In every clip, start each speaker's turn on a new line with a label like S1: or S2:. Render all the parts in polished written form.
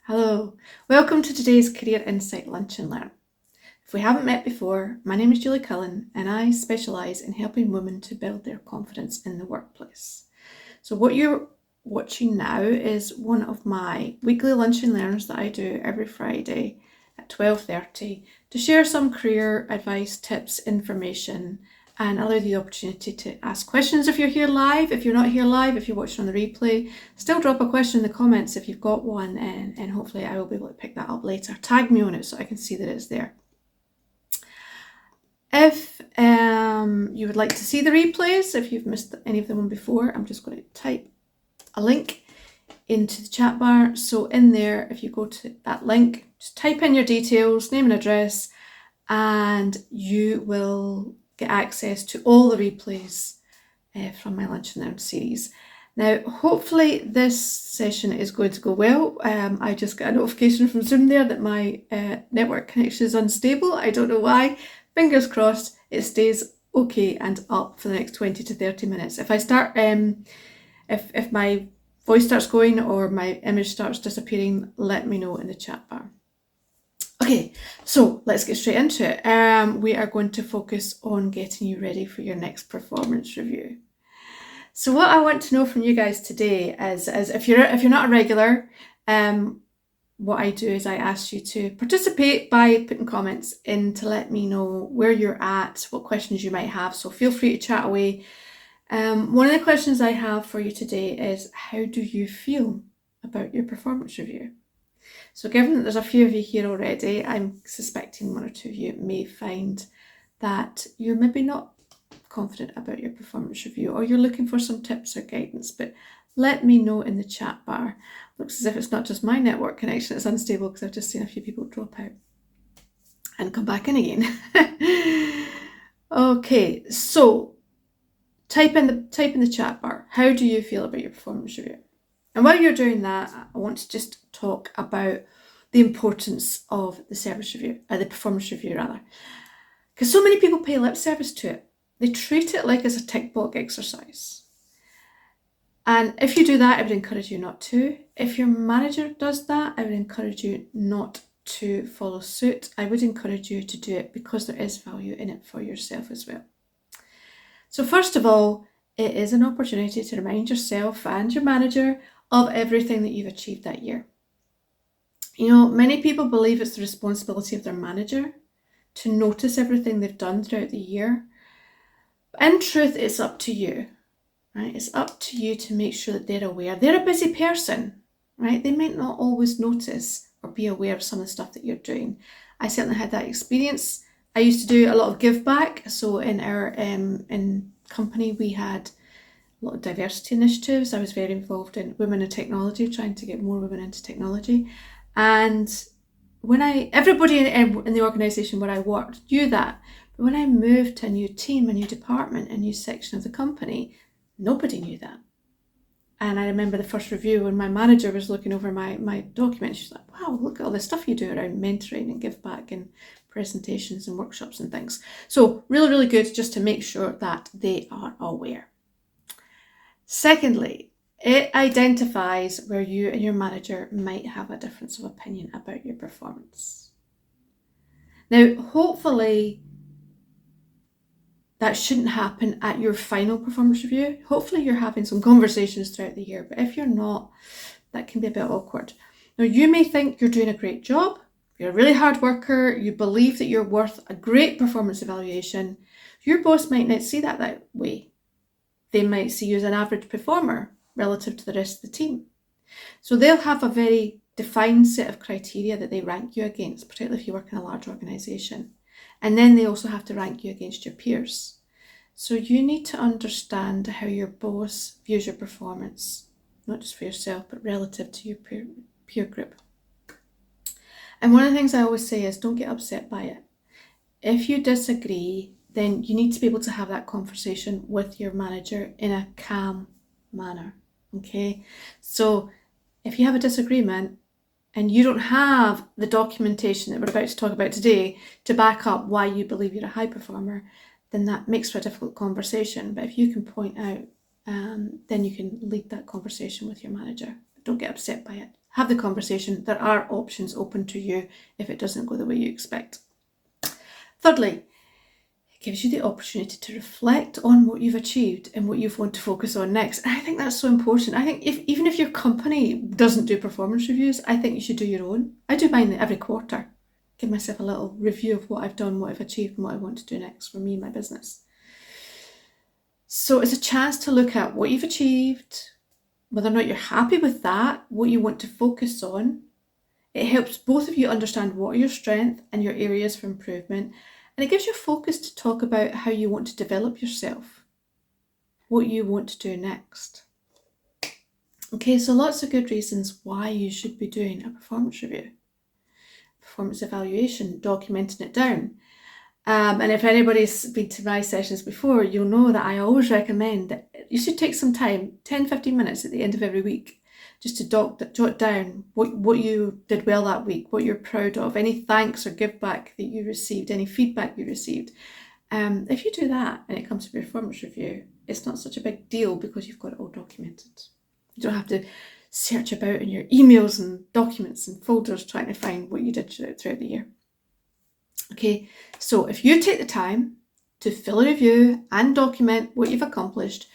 S1: Hello, welcome to today's Career Insight Lunch and Learn. If we haven't met before, my name is Julie Cullen and I specialise in helping women to build their confidence in the workplace. So what you're watching now is one of my weekly lunch and learns that I do every Friday at 12:30 to share some career advice, tips, information, and allow you the opportunity to ask questions if you're here live. If you're not here live, if you're watching on the replay, still drop a question in the comments if you've got one, and hopefully I will be able to pick that up later. Tag me on it so I can see that it's there. If you would like to see the replays, if you've missed any of them before, I'm just going to type a link into the chat bar. So in there, if you go to that link, just type in your details, name and address, and you will get access to all the replays from my Lunch and Learn series. Now, hopefully this session is going to go well. I just got a notification from Zoom there that my network connection is unstable. I don't know why. Fingers crossed it stays okay and up for the next 20 to 30 minutes. If I start, if my voice starts going or my image starts disappearing, let me know in the chat bar. Okay, so let's get straight into it. We are going to focus on getting you ready for your next performance review. So what I want to know from you guys today is if you're not a regular, what I do is I ask you to participate by putting comments in to let me know where you're at, what questions you might have. So feel free to chat away. One of the questions I have for you today is, how do you feel about your performance review? So given that there's a few of you here already, I'm suspecting one or two of you may find that you're maybe not confident about your performance review, or you're looking for some tips or guidance, but let me know in the chat bar. Looks as if it's not just my network connection that's unstable, because I've just seen a few people drop out and come back in again. Okay, so type in the chat bar, how do you feel about your performance review? And while you're doing that, I want to just talk about the importance of the service review, the performance review rather, because so many people pay lip service to it. They treat it like it's a tick box exercise. And if you do that, I would encourage you not to. If your manager does that, I would encourage you not to follow suit. I would encourage you to do it because there is value in it for yourself as well. So first of all, it is an opportunity to remind yourself and your manager of everything that you've achieved that year. You know, many people believe it's the responsibility of their manager to notice everything they've done throughout the year. In truth, it's up to you, right? It's up to you to make sure that they're aware. They're a busy person, right? They might not always notice or be aware of some of the stuff that you're doing. I certainly had that experience. I used to do a lot of give back. So in our in company, we had a lot of diversity initiatives. I was very involved in women in technology, trying to get more women into technology. And when everybody in the organisation where I worked knew that. But when I moved to a new team, a new department, a new section of the company, nobody knew that. And I remember the first review when my manager was looking over my documents. She's like, wow, look at all the stuff you do around mentoring and give back and presentations and workshops and things. So really, really good just to make sure that they are aware. Secondly, it identifies where you and your manager might have a difference of opinion about your performance. Now, hopefully, that shouldn't happen at your final performance review. Hopefully you're having some conversations throughout the year, but if you're not, that can be a bit awkward. Now, you may think you're doing a great job, you're a really hard worker, you believe that you're worth a great performance evaluation. Your boss might not see that way. They might see you as an average performer relative to the rest of the team. So they'll have a very defined set of criteria that they rank you against, particularly if you work in a large organisation. And then they also have to rank you against your peers. So you need to understand how your boss views your performance, not just for yourself, but relative to your peer group. And one of the things I always say is, don't get upset by it. If you disagree, then you need to be able to have that conversation with your manager in a calm manner, okay? So if you have a disagreement, and you don't have the documentation that we're about to talk about today to back up why you believe you're a high performer, then that makes for a difficult conversation. But if you can point out, then you can lead that conversation with your manager. Don't get upset by it. have the conversation. There are options open to you if it doesn't go the way you expect. Thirdly, it gives you the opportunity to reflect on what you've achieved and what you want to focus on next. And I think that's so important. I think even if your company doesn't do performance reviews, I think you should do your own. I do mine every quarter. Give myself a little review of what I've done, what I've achieved, and what I want to do next for me and my business. So it's a chance to look at what you've achieved, whether or not you're happy with that, what you want to focus on. It helps both of you understand what are your strengths and your areas for improvement. And it gives you focus to talk about how you want to develop yourself, what you want to do next. Okay, so lots of good reasons why you should be doing a performance review. Performance evaluation, documenting it down. And if anybody's been to my sessions before, you'll know that I always recommend that you should take some time, 10-15 minutes at the end of every week, just to jot down what you did well that week, what you're proud of, any thanks or give back that you received, any feedback you received. If you do that and it comes to your performance review, it's not such a big deal because you've got it all documented. You don't have to search about in your emails and documents and folders trying to find what you did throughout the year. Okay, so if you take the time to fill a review and document what you've accomplished,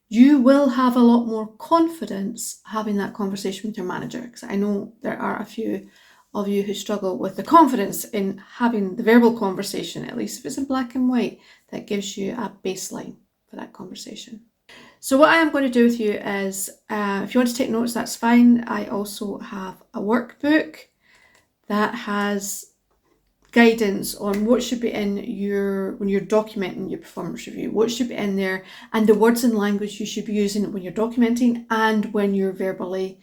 S1: you will have a lot more confidence having that conversation with your manager, because I know there are a few of you who struggle with the confidence in having the verbal conversation, at least if it's in black and white, that gives you a baseline for that conversation. So what I am going to do with you is, if you want to take notes, that's fine. I also have a workbook that has guidance on what should be in when you're documenting your performance review, what should be in there, and the words and language you should be using when you're documenting and when you're verbally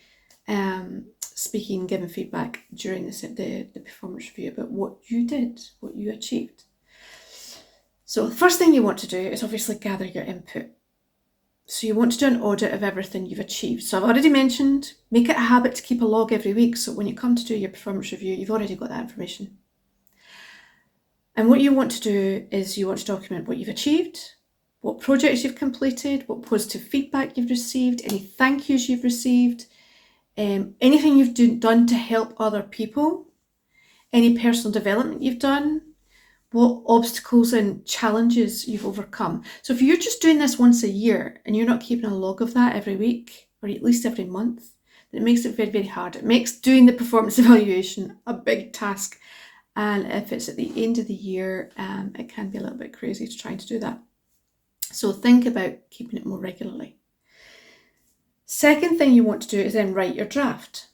S1: speaking, giving feedback during the performance review about what you did, what you achieved. So the first thing you want to do is obviously gather your input. So you want to do an audit of everything you've achieved. So I've already mentioned, make it a habit to keep a log every week, so when you come to do your performance review, you've already got that information. And what you want to do is you want to document what you've achieved, what projects you've completed, what positive feedback you've received, any thank yous you've received, anything you've done to help other people, any personal development you've done, what obstacles and challenges you've overcome. So if you're just doing this once a year and you're not keeping a log of that every week, or at least every month, then it makes it very, very hard. It makes doing the performance evaluation a big task. And if it's at the end of the year, it can be a little bit crazy trying to do that. So think about keeping it more regularly. Second thing you want to do is then write your draft.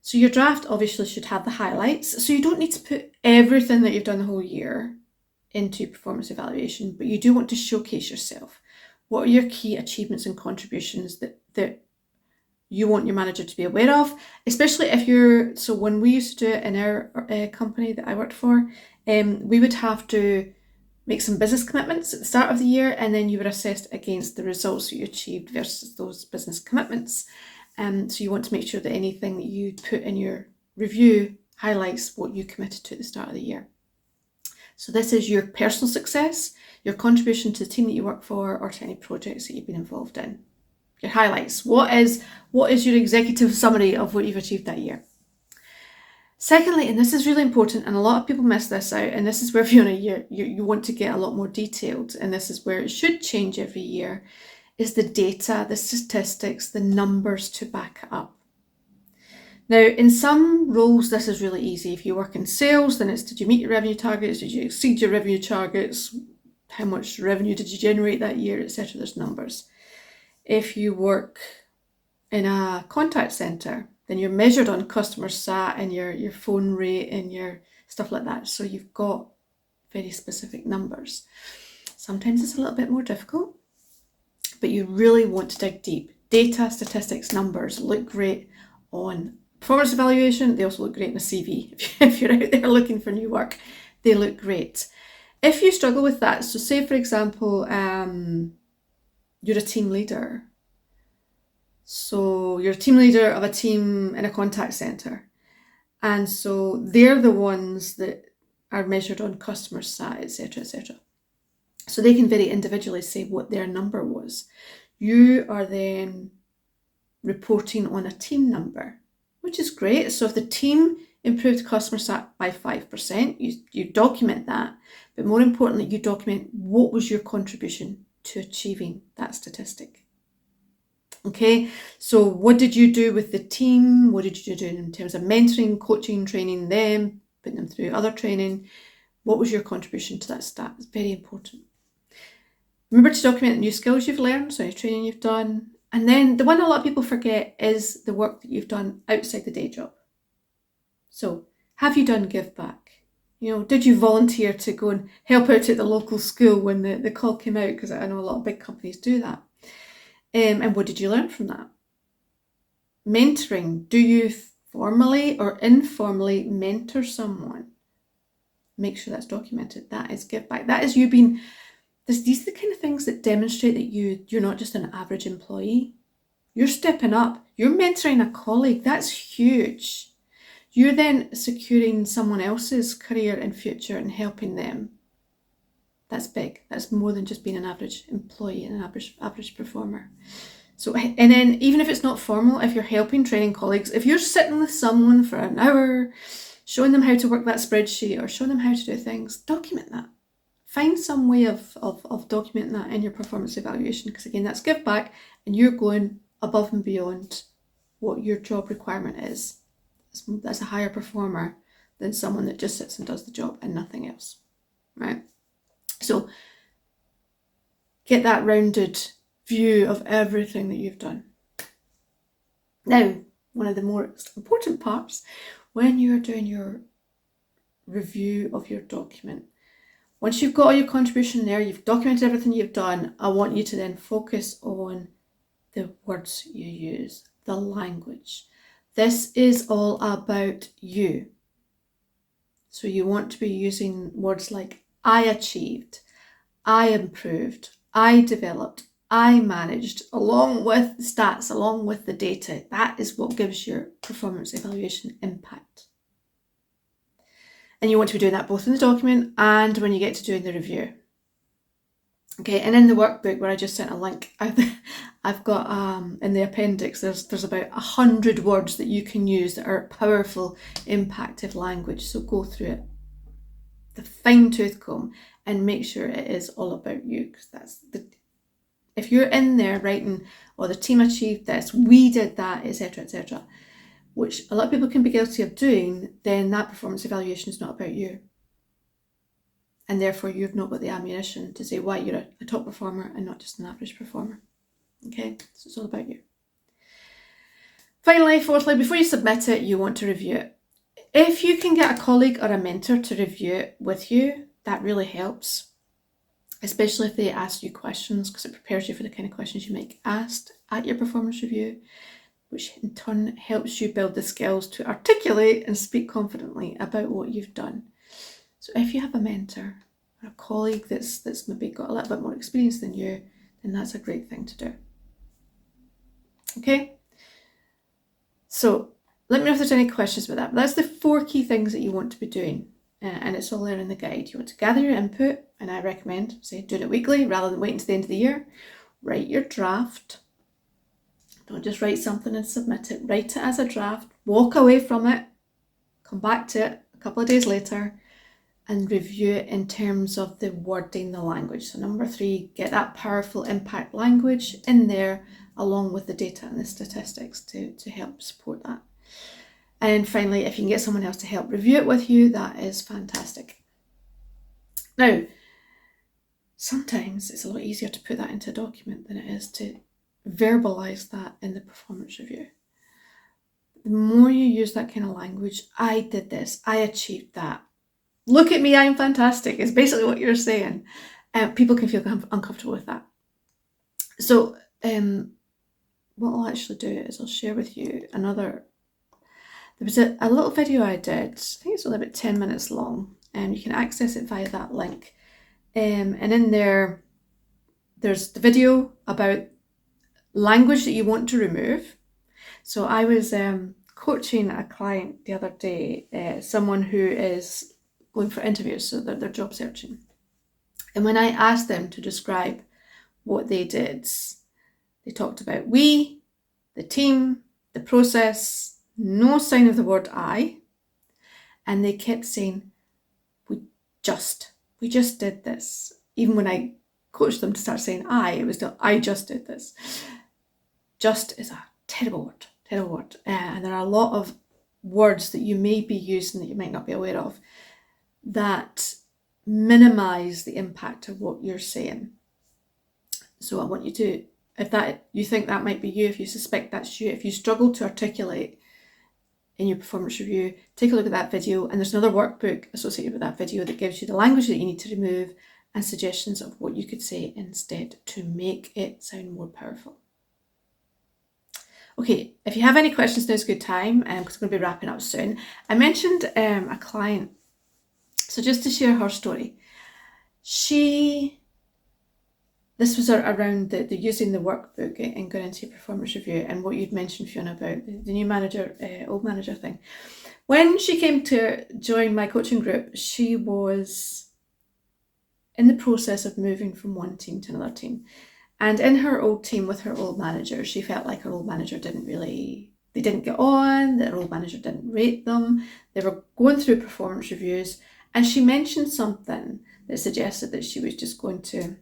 S1: So your draft obviously should have the highlights. So you don't need to put everything that you've done the whole year into performance evaluation, but you do want to showcase yourself. What are your key achievements and contributions that you want your manager to be aware of, especially if so when we used to do it in our company that I worked for, we would have to make some business commitments at the start of the year, and then you were assessed against the results that you achieved versus those business commitments. So you want to make sure that anything that you put in your review highlights what you committed to at the start of the year. So this is your personal success, your contribution to the team that you work for, or to any projects that you've been involved in. Your highlights. What is your executive summary of what you've achieved that year? Secondly, and this is really important, and a lot of people miss this out, and this is where Fiona, you want to get a lot more detailed, and this is where it should change every year, is the data, the statistics, the numbers to back it up. Now, in some roles, this is really easy. If you work in sales, then it's, did you meet your revenue targets? Did you exceed your revenue targets? How much revenue did you generate that year, etc.? There's numbers. If you work in a contact center, then you're measured on customer sat and your phone rate and your stuff like that. So you've got very specific numbers. Sometimes it's a little bit more difficult, but you really want to dig deep. Data, statistics, numbers look great on performance evaluation. They also look great in a CV. If you're out there looking for new work, they look great. If you struggle with that, so say for example, you're a team leader. So you're a team leader of a team in a contact center. And so they're the ones that are measured on customer sat, etc., etc. So they can very individually say what their number was. You are then reporting on a team number. which is great. So if the team improved customer sat by 5%, you document that, but more importantly, you document what was your contribution to achieving that statistic. Okay, so what did you do with the team? What did you do in terms of mentoring, coaching, training them, putting them through other training? What was your contribution to that stat? It's very important. Remember to document the new skills you've learned, so any training you've done. And then the one a lot of people forget is the work that you've done outside the day job. So have you done give back? Did you volunteer to go and help out at the local school when the call came out? Because I know a lot of big companies do that. And what did you learn from that? Mentoring. Do you formally or informally mentor someone? Make sure that's documented. That is give back. That is you being... These are the kind of things that demonstrate that you're not just an average employee. You're stepping up. You're mentoring a colleague. That's huge. You're then securing someone else's career and future and helping them. That's big. That's more than just being an average employee and an average performer. So, and then even if it's not formal, if you're helping training colleagues, if you're sitting with someone for an hour, showing them how to work that spreadsheet or showing them how to do things, document that. Find some way of documenting that in your performance evaluation, because again, that's give back and you're going above and beyond what your job requirement is. That's a higher performer than someone that just sits and does the job and nothing else, right? So get that rounded view of everything that you've done. Now, one of the most important parts, when you're doing your review of your document, once you've got all your contribution there, you've documented everything you've done, I want you to then focus on the words you use, the language. This is all about you. So you want to be using words like I achieved, I improved, I developed, I managed, along with the stats, along with the data. That is what gives your performance evaluation impact. And you want to be doing that both in the document and when you get to doing the review. Okay, and in the workbook where I just sent a link, I've got in the appendix, there's about 100 words that you can use that are powerful, impactful language. So go through it, the fine-tooth comb, and make sure it is all about you. Because if you're in there writing, oh, the team achieved this, we did that, etc., which a lot of people can be guilty of doing, then that performance evaluation is not about you. And therefore you've not got the ammunition to say why you're a top performer and not just an average performer. Okay, so it's all about you. Finally, fourthly, before you submit it, you want to review it. If you can get a colleague or a mentor to review it with you, that really helps, especially if they ask you questions, because it prepares you for the kind of questions you might get asked at your performance review, which in turn helps you build the skills to articulate and speak confidently about what you've done. So if you have a mentor or a colleague that's maybe got a little bit more experience than you, then that's a great thing to do. Okay? So let me know if there's any questions about that. But that's the 4 key things that you want to be doing. And it's all there in the guide. You want to gather your input, and I recommend, say, doing it weekly rather than waiting to the end of the year. Write your draft. Don't just write something and submit it. Write it as a draft. Walk away from it. Come back to it a couple of days later and review it in terms of the wording, the language. So number 3, get that powerful impact language in there along with the data and the statistics to help support that. And finally, if you can get someone else to help review it with you, that is fantastic. Now, sometimes it's a lot easier to put that into a document than it is to verbalize that in the performance review. The more you use that kind of language, I did this, I achieved that, look at me, I'm fantastic, is basically what you're saying. People can feel uncomfortable with that. So what I'll actually do is I'll share with you there was a little video I did, I think it's only about 10 minutes long, and you can access it via that link. And in there, there's the video about language that you want to remove. So I was coaching a client the other day, someone who is going for interviews, so they're job searching. And when I asked them to describe what they did, they talked about we, the team, the process, no sign of the word I, and they kept saying, we just did this. Even when I coached them to start saying it was still, I just did this. Just is a terrible word. And there are a lot of words that you may be using that you might not be aware of that minimize the impact of what you're saying. So I want you to, if you think that might be you, if you suspect that's you, if you struggle to articulate in your performance review, take a look at that video, and there's another workbook associated with that video that gives you the language that you need to remove and suggestions of what you could say instead to make it sound more powerful. Okay, if you have any questions, now's a good time, because I'm going to be wrapping up soon. I mentioned a client, so just to share her story. This was around the using the workbook and going into your performance review, and what you'd mentioned, Fiona, about the new manager, old manager thing. When she came to join my coaching group, she was in the process of moving from one team to another team. And in her old team with her old manager, she felt like her old manager they didn't get on, that her old manager didn't rate them. They were going through performance reviews, and she mentioned something that suggested that she was just going to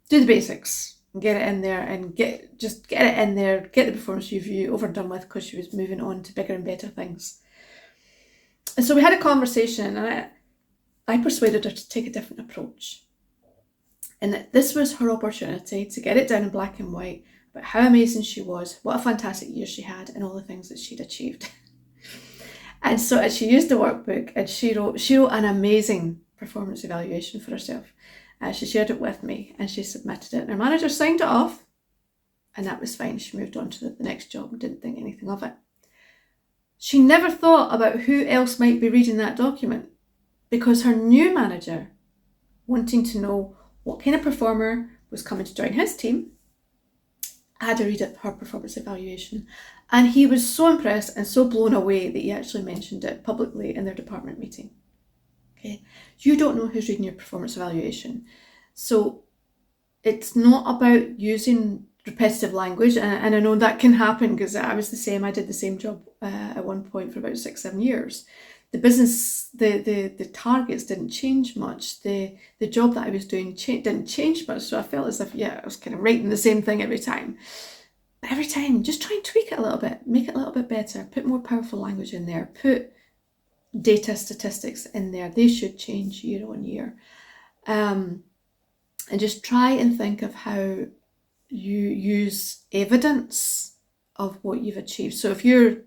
S1: do the basics and get it in there and get it in there, get the performance review over and done with, because she was moving on to bigger and better things. And so we had a conversation, and I persuaded her to take a different approach. And that this was her opportunity to get it down in black and white about how amazing she was, what a fantastic year she had, and all the things that she'd achieved. And so she used the workbook, and she wrote an amazing performance evaluation for herself. She shared it with me, and she submitted it, and her manager signed it off, and that was fine. She moved on to the next job and didn't think anything of it. She never thought about who else might be reading that document, because her new manager, wanting to know what kind of performer was coming to join his team, had to read her performance evaluation. And he was so impressed and so blown away that he actually mentioned it publicly in their department meeting. Okay, you don't know who's reading your performance evaluation. So it's not about using repetitive language. And I know that can happen, because I was the same. I did the same job at one point for about 6-7 years. The business, the targets didn't change much. The job that I was doing didn't change much. So I felt as if, I was kind of writing the same thing every time. But every time, just try and tweak it a little bit, make it a little bit better, put more powerful language in there, put data statistics in there. They should change year on year. And just try and think of how you use evidence of what you've achieved. So if you're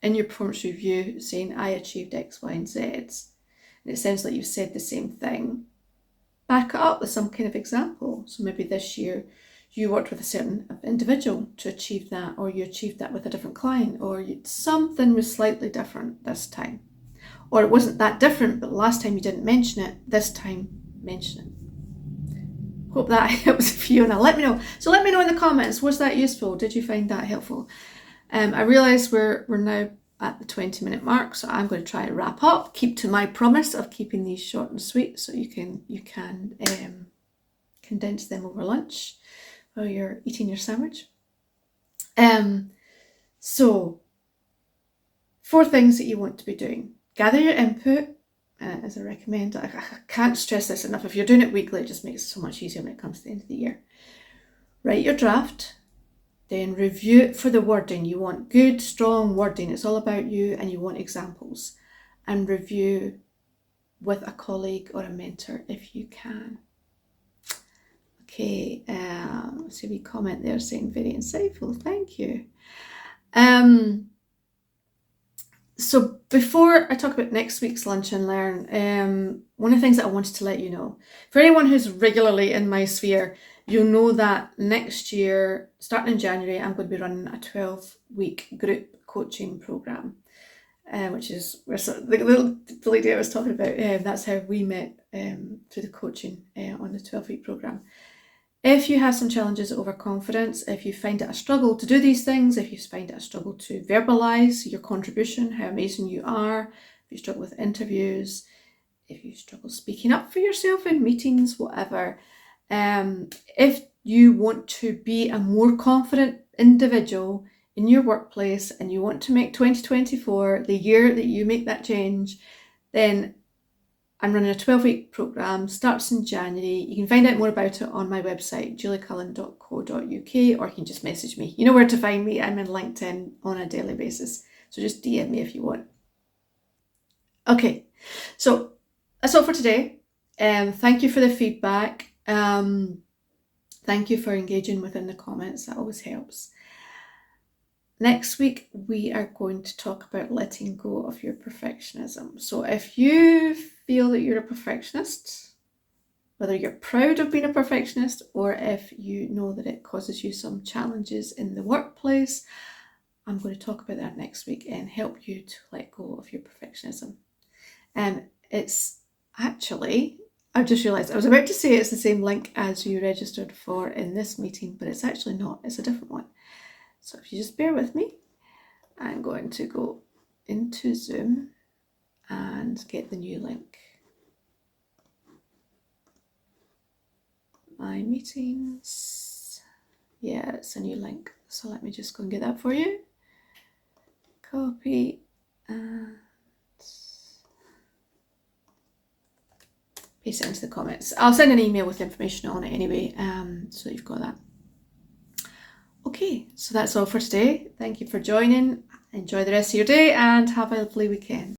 S1: in your performance review saying, I achieved X, Y, and Z, and it sounds like you've said the same thing, back it up with some kind of example. So maybe this year you worked with a certain individual to achieve that, or you achieved that with a different client, or something was slightly different this time. Or it wasn't that different, but last time you didn't mention it, this time mention it. Hope that helps, Fiona. Let me know. So let me know in the comments, was that useful? Did you find that helpful? I realise we're now at the 20-minute mark, so I'm going to try and wrap up. Keep to my promise of keeping these short and sweet, so you can condense them over lunch while you're eating your sandwich. So 4 things that you want to be doing. Gather your input, as I recommend. I can't stress this enough. If you're doing it weekly, it just makes it so much easier when it comes to the end of the year. Write your draft. Then review it for the wording. You want good, strong wording. It's all about you, and you want examples. And review with a colleague or a mentor if you can. Okay, let's see a wee comment there saying very insightful. Thank you. So before I talk about next week's Lunch and Learn, one of the things that I wanted to let you know, for anyone who's regularly in my sphere, you'll know that next year, starting in January, I'm going to be running a 12-week group coaching program, which is the little lady I was talking about. That's how we met through the coaching on the 12-week program. If you have some challenges over confidence, if you find it a struggle to do these things, if you find it a struggle to verbalise your contribution, how amazing you are, if you struggle with interviews, if you struggle speaking up for yourself in meetings, whatever, if you want to be a more confident individual in your workplace and you want to make 2024 the year that you make that change, then I'm running a 12-week program, starts in January. You can find out more about it on my website, juliecullen.co.uk, or you can just message me. You know where to find me. I'm in LinkedIn on a daily basis. So just DM me if you want. Okay, so that's all for today. Thank you for the feedback. Thank you for engaging within the comments. That always helps. Next week, we are going to talk about letting go of your perfectionism. So if you feel that you're a perfectionist, whether you're proud of being a perfectionist or if you know that it causes you some challenges in the workplace, I'm going to talk about that next week and help you to let go of your perfectionism. It's actually, I've just realised, I was about to say it's the same link as you registered for in this meeting, but it's actually not, it's a different one. So if you just bear with me, I'm going to go into Zoom and get the new link. My meetings, yeah, it's a new link. So let me just go and get that for you. Copy and paste it into the comments. I'll send an email with information on it anyway, so you've got that. Okay, so that's all for today. Thank you for joining. Enjoy the rest of your day and have a lovely weekend.